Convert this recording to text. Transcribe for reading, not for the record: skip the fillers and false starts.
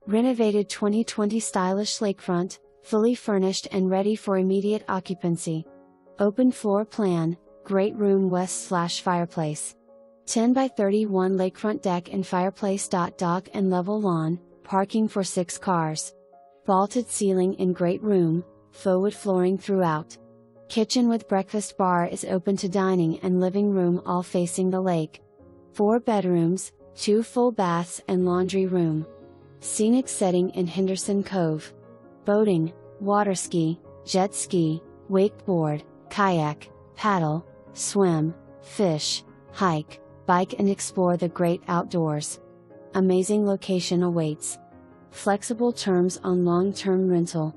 Renovated 2020 stylish lakefront, fully furnished and ready for immediate occupancy. Open floor plan, great room west/fireplace. 10 by 31 lakefront deck and fireplace.Dock and level lawn, parking for 6 cars. Vaulted ceiling in great room, faux wood flooring throughout. Kitchen with breakfast bar is open to dining and living room all facing the lake. 4 bedrooms, 2 full baths and laundry room. Scenic setting in Henderson Cove. Boating, waterski, jet ski, wakeboard, kayak, paddle, swim, fish, hike, bike and explore the great outdoors. Amazing location awaits. Flexible terms on long-term rental.